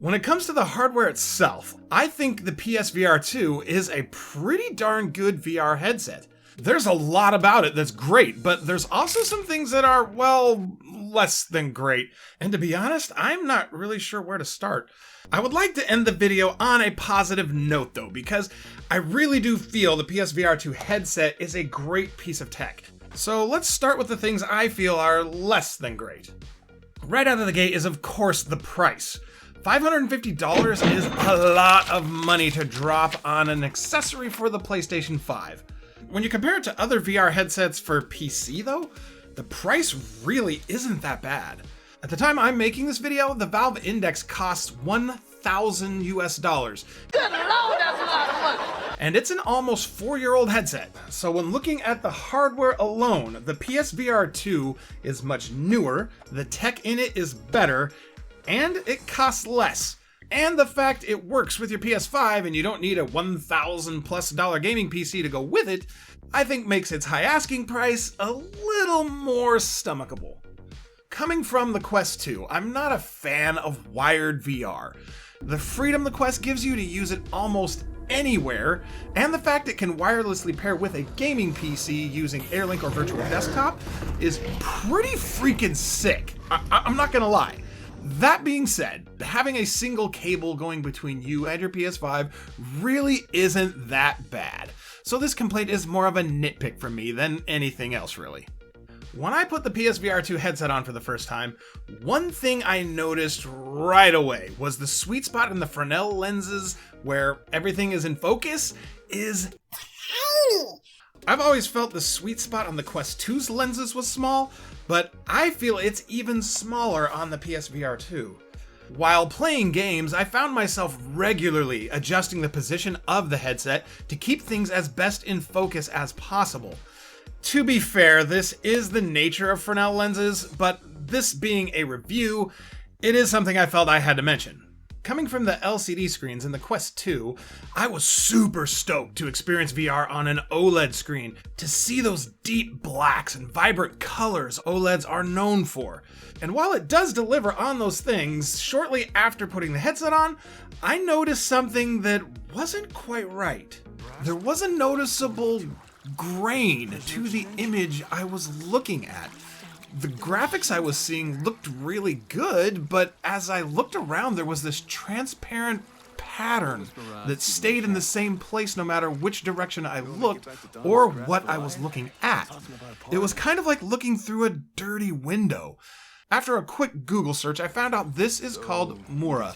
When it comes to the hardware itself, I think the PSVR2 is a pretty darn good VR headset. There's a lot about it that's great, but there's also some things that are, well, less than great. And to be honest, I'm not really sure where to start. I would like to end the video on a positive note though, because I really do feel the PSVR2 headset is a great piece of tech. So let's start with the things I feel are less than great. Right out of the gate is of course the price. $550 is a lot of money to drop on an accessory for the PlayStation 5. When you compare it to other VR headsets for PC though, the price really isn't that bad. At the time I'm making this video, the Valve Index costs $1,000 US. Good Lord, that's a lot of money! And it's an almost 4-year-old headset, so when looking at the hardware alone, the PSVR2 is much newer, the tech in it is better, and it costs less. And the fact it works with your PS5 and you don't need a $1,000+ gaming PC to go with it, I think makes its high asking price a little more stomachable. Coming from the Quest 2, I'm not a fan of wired VR. The freedom the Quest gives you to use it almost anywhere, and the fact it can wirelessly pair with a gaming PC using Airlink or Virtual Desktop is pretty freaking sick. I'm not gonna lie. That being said, having a single cable going between you and your PS5 really isn't that bad. So this complaint is more of a nitpick for me than anything else really. When I put the PSVR2 headset on for the first time, one thing I noticed right away was the sweet spot in the Fresnel lenses where everything is in focus is tiny. I've always felt the sweet spot on the Quest 2's lenses was small, but I feel it's even smaller on the PSVR2. While playing games, I found myself regularly adjusting the position of the headset to keep things as best in focus as possible. To be fair, this is the nature of Fresnel lenses, but this being a review, it is something I felt I had to mention. Coming from the LCD screens in the Quest 2, I was super stoked to experience VR on an OLED screen, to see those deep blacks and vibrant colors OLEDs are known for. And while it does deliver on those things, shortly after putting the headset on, I noticed something that wasn't quite right. There was a noticeable grain to the image I was looking at. The graphics I was seeing looked really good, but as I looked around, there was this transparent pattern that stayed in the same place no matter which direction I looked or what I was looking at. It was kind of like looking through a dirty window. After a quick Google search, I found out this is called mura.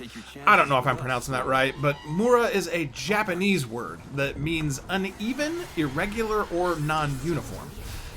I don't know if I'm pronouncing that right, but mura is a Japanese word that means uneven, irregular, or non-uniform.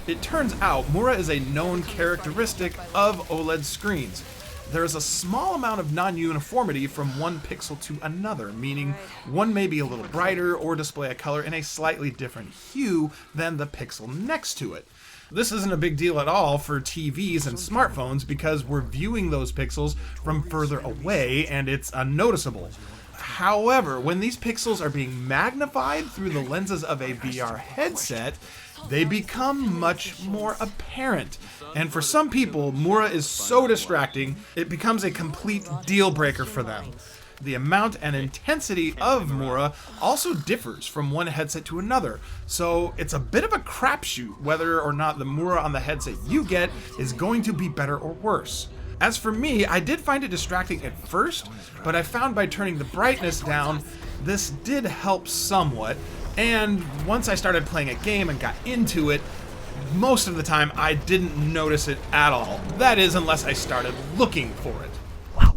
It turns out mura is a known characteristic of OLED screens. There is a small amount of non-uniformity from one pixel to another, meaning one may be a little brighter or display a color in a slightly different hue than the pixel next to it. This isn't a big deal at all for TVs and smartphones because we're viewing those pixels from further away and it's unnoticeable. However, when these pixels are being magnified through the lenses of a VR headset, they become much more apparent. And for some people, mura is so distracting, it becomes a complete deal breaker for them. The amount and intensity of mura also differs from one headset to another, so it's a bit of a crapshoot whether or not the mura on the headset you get is going to be better or worse. As for me, I did find it distracting at first, but I found by turning the brightness down, this did help somewhat, and once I started playing a game and got into it, most of the time I didn't notice it at all. That is, unless I started looking for it.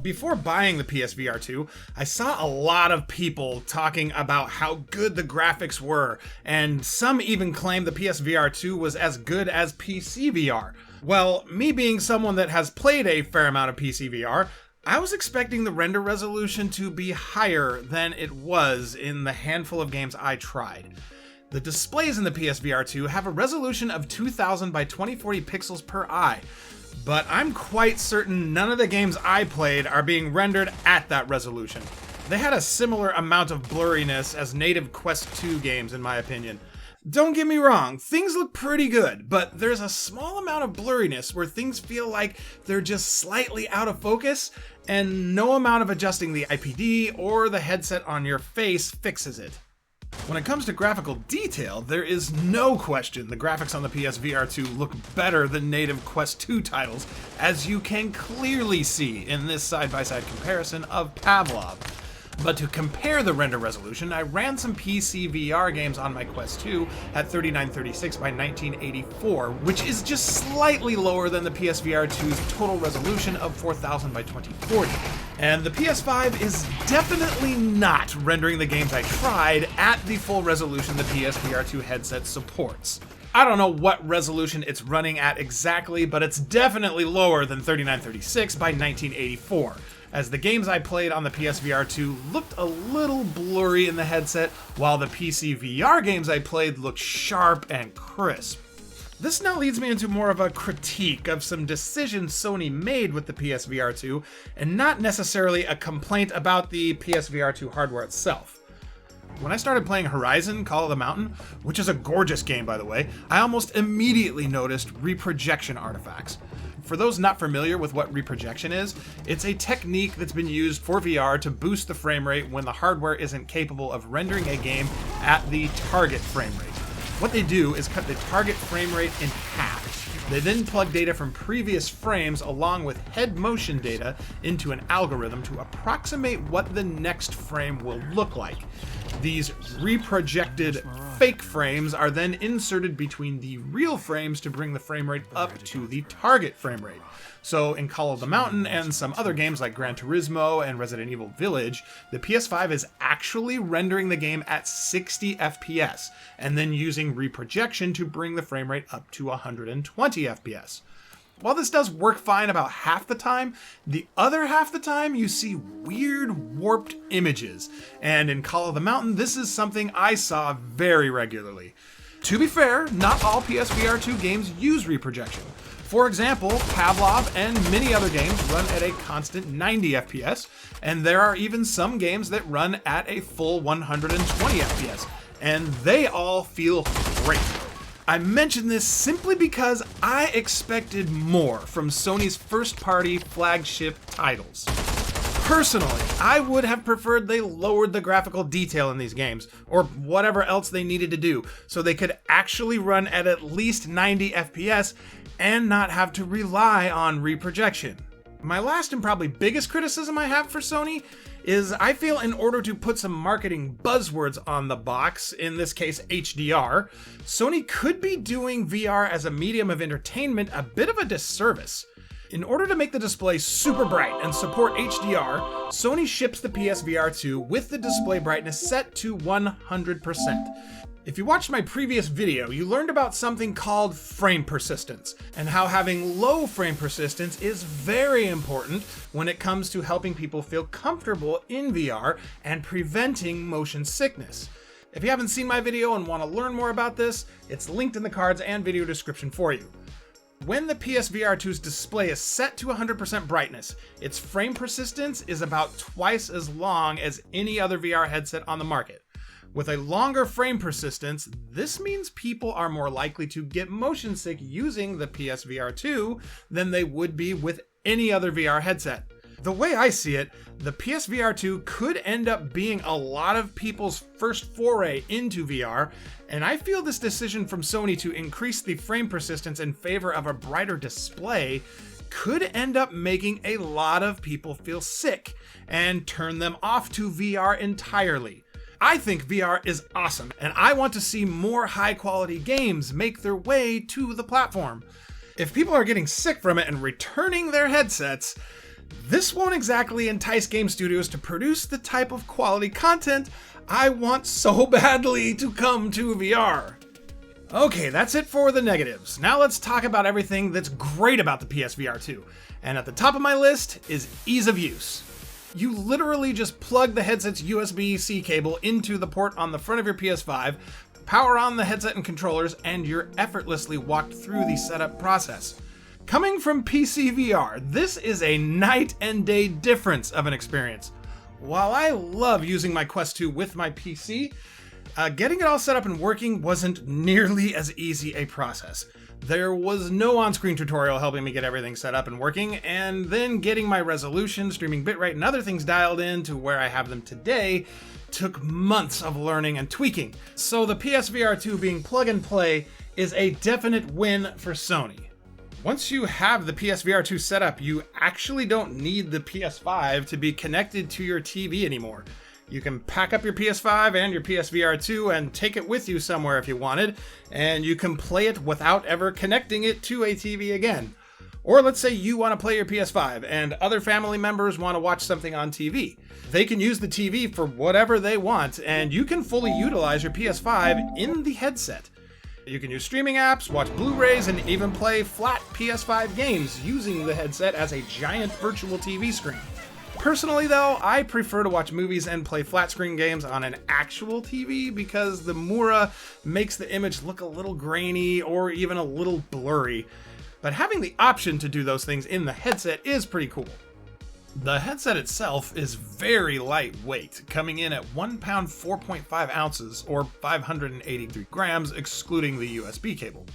Before buying the PSVR2, I saw a lot of people talking about how good the graphics were, and some even claimed the PSVR2 was as good as PC VR. Well, me being someone that has played a fair amount of PC VR, I was expecting the render resolution to be higher than it was in the handful of games I tried. The displays in the PSVR2 have a resolution of 2000 by 2040 pixels per eye, but I'm quite certain none of the games I played are being rendered at that resolution. They had a similar amount of blurriness as native Quest 2 games in my opinion. Don't get me wrong, things look pretty good, but there's a small amount of blurriness where things feel like they're just slightly out of focus, and no amount of adjusting the IPD or the headset on your face fixes it. When it comes to graphical detail, there is no question the graphics on the PSVR2 look better than native Quest 2 titles, as you can clearly see in this side-by-side comparison of Pavlov. But to compare the render resolution, I ran some PC VR games on my Quest 2 at 3936 by 1984, which is just slightly lower than the PSVR2's total resolution of 4000 by 2040. And the PS5 is definitely not rendering the games I tried at the full resolution the PSVR2 headset supports. I don't know what resolution it's running at exactly, but it's definitely lower than 3936 by 1984. As the games I played on the PSVR2 looked a little blurry in the headset, while the PC VR games I played looked sharp and crisp. This now leads me into more of a critique of some decisions Sony made with the PSVR2, and not necessarily a complaint about the PSVR2 hardware itself. When I started playing Horizon Call of the Mountain, which is a gorgeous game by the way, I almost immediately noticed reprojection artifacts. For those not familiar with what reprojection is, it's a technique that's been used for VR to boost the frame rate when the hardware isn't capable of rendering a game at the target frame rate. What they do is cut the target frame rate in half. They then plug data from previous frames along with head motion data into an algorithm to approximate what the next frame will look like. These reprojected fake frames are then inserted between the real frames to bring the frame rate up to the target frame rate. So in Call of the Mountain and some other games like Gran Turismo and Resident Evil Village, the PS5 is actually rendering the game at 60 FPS and then using reprojection to bring the frame rate up to 120 FPS. While this does work fine about half the time, the other half the time you see weird warped images. And in Call of the Mountain, this is something I saw very regularly. To be fair, not all PSVR2 games use reprojection. For example, Pavlov and many other games run at a constant 90 FPS, and there are even some games that run at a full 120 FPS, and they all feel great. I mention this simply because I expected more from Sony's first-party flagship titles. Personally, I would have preferred they lowered the graphical detail in these games, or whatever else they needed to do, so they could actually run at least 90 FPS and not have to rely on reprojection. My last and probably biggest criticism I have for Sony is I feel in order to put some marketing buzzwords on the box, in this case HDR, Sony could be doing VR as a medium of entertainment a bit of a disservice. In order to make the display super bright and support HDR, Sony ships the PSVR2 with the display brightness set to 100%. If you watched my previous video, you learned about something called frame persistence, and how having low frame persistence is very important when it comes to helping people feel comfortable in VR and preventing motion sickness. If you haven't seen my video and want to learn more about this, it's linked in the cards and video description for you. When the PSVR2's display is set to 100% brightness, its frame persistence is about twice as long as any other VR headset on the market. With a longer frame persistence, this means people are more likely to get motion sick using the PSVR2 than they would be with any other VR headset. The way I see it, the PSVR2 could end up being a lot of people's first foray into VR, and I feel this decision from Sony to increase the frame persistence in favor of a brighter display could end up making a lot of people feel sick and turn them off to VR entirely. I think VR is awesome, and I want to see more high-quality games make their way to the platform. If people are getting sick from it and returning their headsets, this won't exactly entice game studios to produce the type of quality content I want so badly to come to VR. Okay, that's it for the negatives. Now let's talk about everything that's great about the PSVR2. And at the top of my list is ease of use. You literally just plug the headset's USB-C cable into the port on the front of your PS5, power on the headset and controllers, and you're effortlessly walked through the setup process. Coming from PC VR, this is a night and day difference of an experience. While I love using my Quest 2 with my PC, Getting it all set up and working wasn't nearly as easy a process. There was no on-screen tutorial helping me get everything set up and working, and then getting my resolution, streaming bitrate, and other things dialed in to where I have them today took months of learning and tweaking. So the PSVR2 being plug and play is a definite win for Sony. Once you have the PSVR2 set up, you actually don't need the PS5 to be connected to your TV anymore. You can pack up your PS5 and your PSVR2 and take it with you somewhere if you wanted, and you can play it without ever connecting it to a TV again. Or let's say you want to play your PS5 and other family members want to watch something on TV. They can use the TV for whatever they want, and you can fully utilize your PS5 in the headset. You can use streaming apps, watch Blu-rays, and even play flat PS5 games using the headset as a giant virtual TV screen. Personally though, I prefer to watch movies and play flat screen games on an actual TV because the mura makes the image look a little grainy or even a little blurry. But having the option to do those things in the headset is pretty cool. The headset itself is very lightweight, coming in at 1 pound 4.5 ounces or 583 grams excluding the USB cable.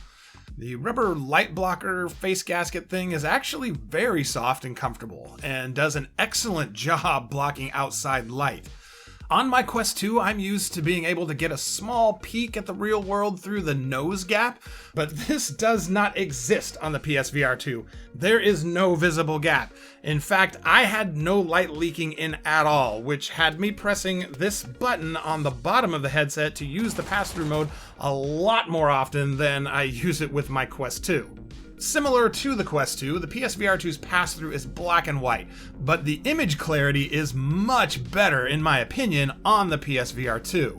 The rubber light blocker face gasket thing is actually very soft and comfortable, and does an excellent job blocking outside light. On my Quest 2, I'm used to being able to get a small peek at the real world through the nose gap, but this does not exist on the PSVR 2. There is no visible gap. In fact, I had no light leaking in at all, which had me pressing this button on the bottom of the headset to use the pass-through mode a lot more often than I use it with my Quest 2. Similar to the Quest 2, the PSVR 2's pass-through is black and white, but the image clarity is much better, in my opinion, on the PSVR 2.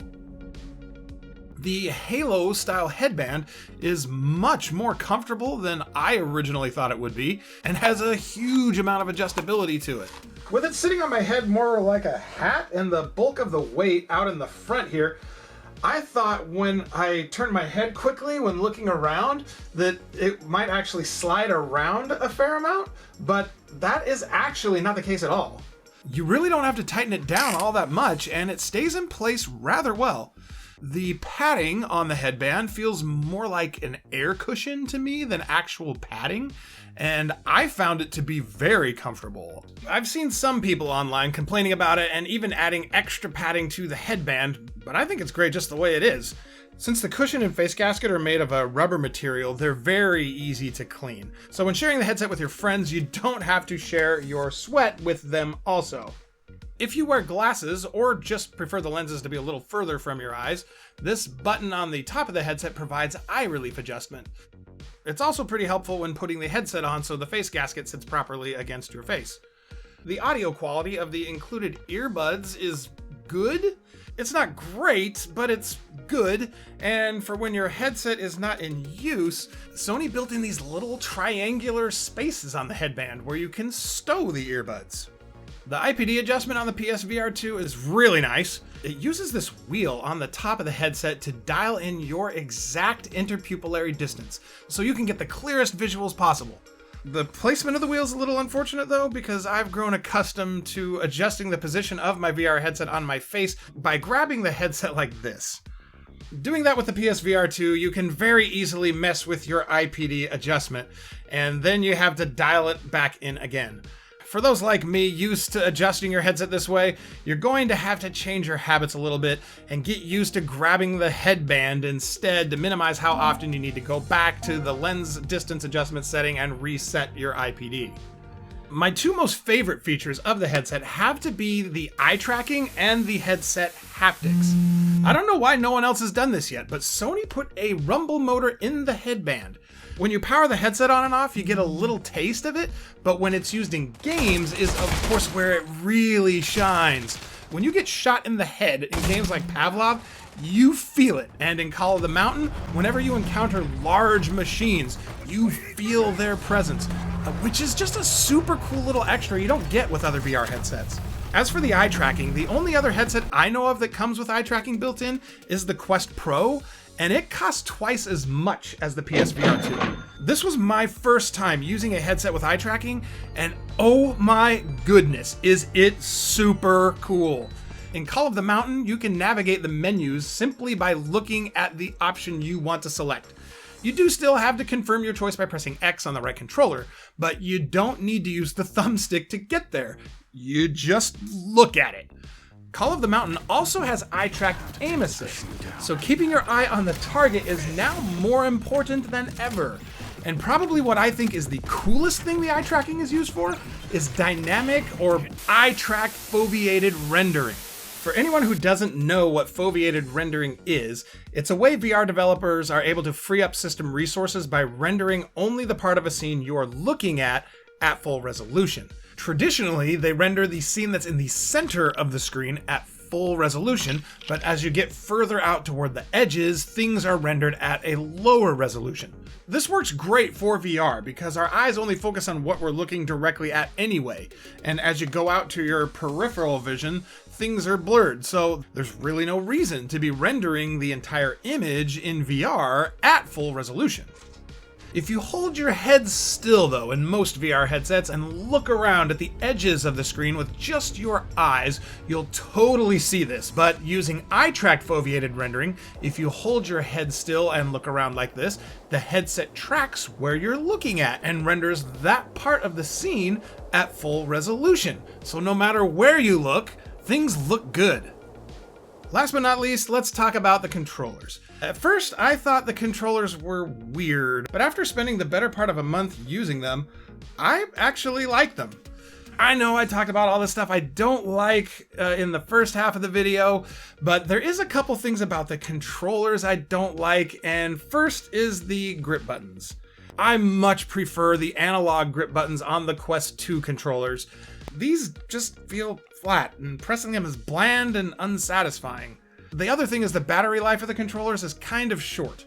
The Halo-style headband is much more comfortable than I originally thought it would be, and has a huge amount of adjustability to it. With it sitting on my head more like a hat and the bulk of the weight out in the front here, I thought when I turned my head quickly when looking around that it might actually slide around a fair amount, but that is actually not the case at all. You really don't have to tighten it down all that much, and it stays in place rather well. The padding on the headband feels more like an air cushion to me than actual padding, and I found it to be very comfortable. I've seen some people online complaining about it and even adding extra padding to the headband, but I think it's great just the way it is. Since the cushion and face gasket are made of a rubber material, they're very easy to clean. So when sharing the headset with your friends, you don't have to share your sweat with them also. If you wear glasses or just prefer the lenses to be a little further from your eyes, this button on the top of the headset provides eye relief adjustment. It's also pretty helpful when putting the headset on so the face gasket sits properly against your face. The audio quality of the included earbuds is good. It's not great, but it's good, and for when your headset is not in use, Sony built in these little triangular spaces on the headband where you can stow the earbuds. The IPD adjustment on the PSVR 2 is really nice. It uses this wheel on the top of the headset to dial in your exact interpupillary distance, so you can get the clearest visuals possible. The placement of the wheel is a little unfortunate though, because I've grown accustomed to adjusting the position of my VR headset on my face by grabbing the headset like this. Doing that with the PSVR 2, you can very easily mess with your IPD adjustment, and then you have to dial it back in again. For those like me used to adjusting your headset this way, you're going to have to change your habits a little bit and get used to grabbing the headband instead to minimize how often you need to go back to the lens distance adjustment setting and reset your IPD. My two most favorite features of the headset have to be the eye tracking and the headset haptics. I don't know why no one else has done this yet, but Sony put a rumble motor in the headband. When you power the headset on and off, you get a little taste of it, but when it's used in games is of course where it really shines. When you get shot in the head in games like Pavlov, you feel it, and in Call of the Mountain, whenever you encounter large machines, you feel their presence, which is just a super cool little extra you don't get with other VR headsets. As for the eye tracking, the only other headset I know of that comes with eye tracking built in is the Quest Pro, and it costs twice as much as the PSVR 2. This was my first time using a headset with eye tracking, and oh my goodness, is it super cool. In Call of the Mountain, you can navigate the menus simply by looking at the option you want to select. You do still have to confirm your choice by pressing X on the right controller, but you don't need to use the thumbstick to get there. You just look at it. Call of the Mountain also has eye-tracked aim assist, so keeping your eye on the target is now more important than ever. And probably what I think is the coolest thing the eye tracking is used for is dynamic or eye-tracked foviated rendering. For anyone who doesn't know what foviated rendering is, it's a way VR developers are able to free up system resources by rendering only the part of a scene you are looking at full resolution. Traditionally, they render the scene that's in the center of the screen at full resolution, but as you get further out toward the edges, things are rendered at a lower resolution. This works great for VR because our eyes only focus on what we're looking directly at anyway, and as you go out to your peripheral vision, things are blurred, so there's really no reason to be rendering the entire image in VR at full resolution. If you hold your head still though in most VR headsets and look around at the edges of the screen with just your eyes, you'll totally see this, but using eye-tracked foveated rendering, if you hold your head still and look around like this, the headset tracks where you're looking at and renders that part of the scene at full resolution. So no matter where you look, things look good. Last but not least, let's talk about the controllers. At first, I thought the controllers were weird, but after spending the better part of a month using them, I actually like them. I know I talked about all this stuff I don't like in the first half of the video, but there is a couple things about the controllers I don't like, and first is the grip buttons. I much prefer the analog grip buttons on the Quest 2 controllers. These just feel flat, and pressing them is bland and unsatisfying. The other thing is the battery life of the controllers is kind of short.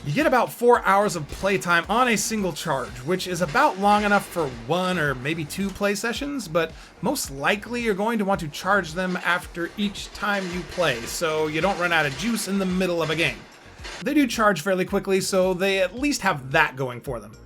You get about 4 hours of playtime on a single charge, which is about long enough for 1 or maybe 2 play sessions, but most likely you're going to want to charge them after each time you play, so you don't run out of juice in the middle of a game. They do charge fairly quickly, so they at least have that going for them.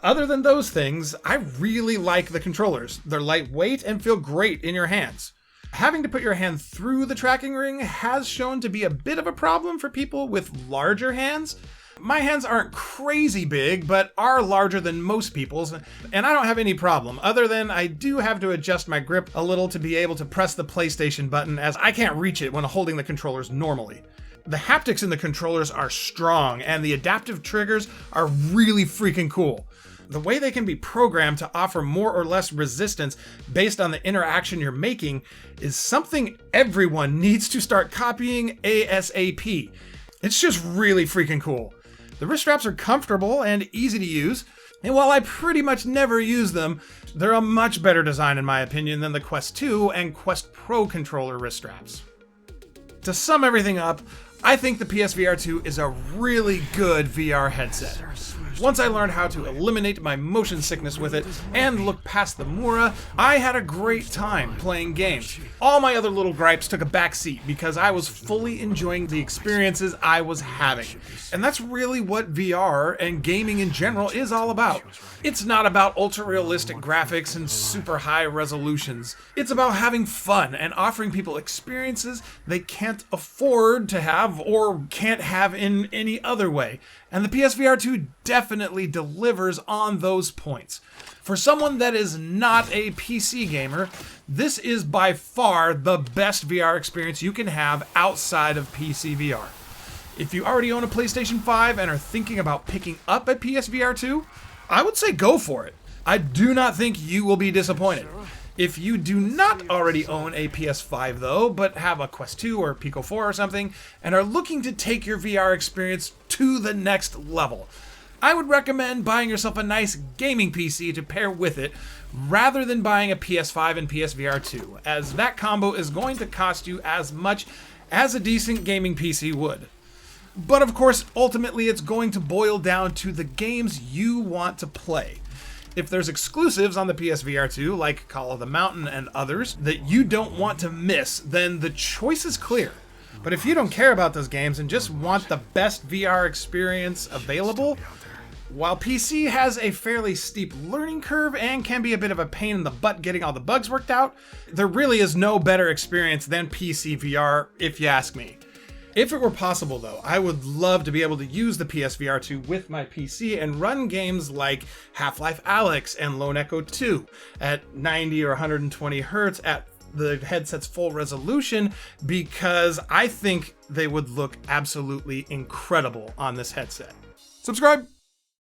Other than those things, I really like the controllers. They're lightweight and feel great in your hands. Having to put your hand through the tracking ring has shown to be a bit of a problem for people with larger hands. My hands aren't crazy big, but are larger than most people's, and I don't have any problem, other than I do have to adjust my grip a little to be able to press the PlayStation button, as I can't reach it when holding the controllers normally. The haptics in the controllers are strong, and the adaptive triggers are really freaking cool. The way they can be programmed to offer more or less resistance based on the interaction you're making is something everyone needs to start copying ASAP. It's just really freaking cool. The wrist straps are comfortable and easy to use, and while I pretty much never use them, they're a much better design in my opinion than the Quest 2 and Quest Pro controller wrist straps. To sum everything up, I think the PSVR2 is a really good VR headset. Once I learned how to eliminate my motion sickness with it and look past the mura, I had a great time playing games. All my other little gripes took a backseat because I was fully enjoying the experiences I was having. And that's really what VR and gaming in general is all about. It's not about ultra-realistic graphics and super high resolutions. It's about having fun and offering people experiences they can't afford to have or can't have in any other way. And the PSVR2 definitely delivers on those points. For someone that is not a PC gamer, this is by far the best VR experience you can have outside of PC VR. If you already own a PlayStation 5 and are thinking about picking up a PSVR2, I would say go for it. I do not think you will be disappointed. If you do not already own a PS5 though, but have a Quest 2 or Pico 4 or something, and are looking to take your VR experience to the next level, I would recommend buying yourself a nice gaming PC to pair with it, rather than buying a PS5 and PSVR2, as that combo is going to cost you as much as a decent gaming PC would. But of course, ultimately it's going to boil down to the games you want to play. If there's exclusives on the PSVR2, like Call of the Mountain and others, that you don't want to miss, then the choice is clear. But if you don't care about those games and just want the best VR experience available, While PC has a fairly steep learning curve and can be a bit of a pain in the butt getting all the bugs worked out, there really is no better experience than PC VR, if you ask me. If it were possible though, I would love to be able to use the PSVR2 with my PC and run games like Half-Life Alyx and Lone Echo 2 at 90 or 120 hertz at the headset's full resolution, because I think they would look absolutely incredible on this headset. Subscribe!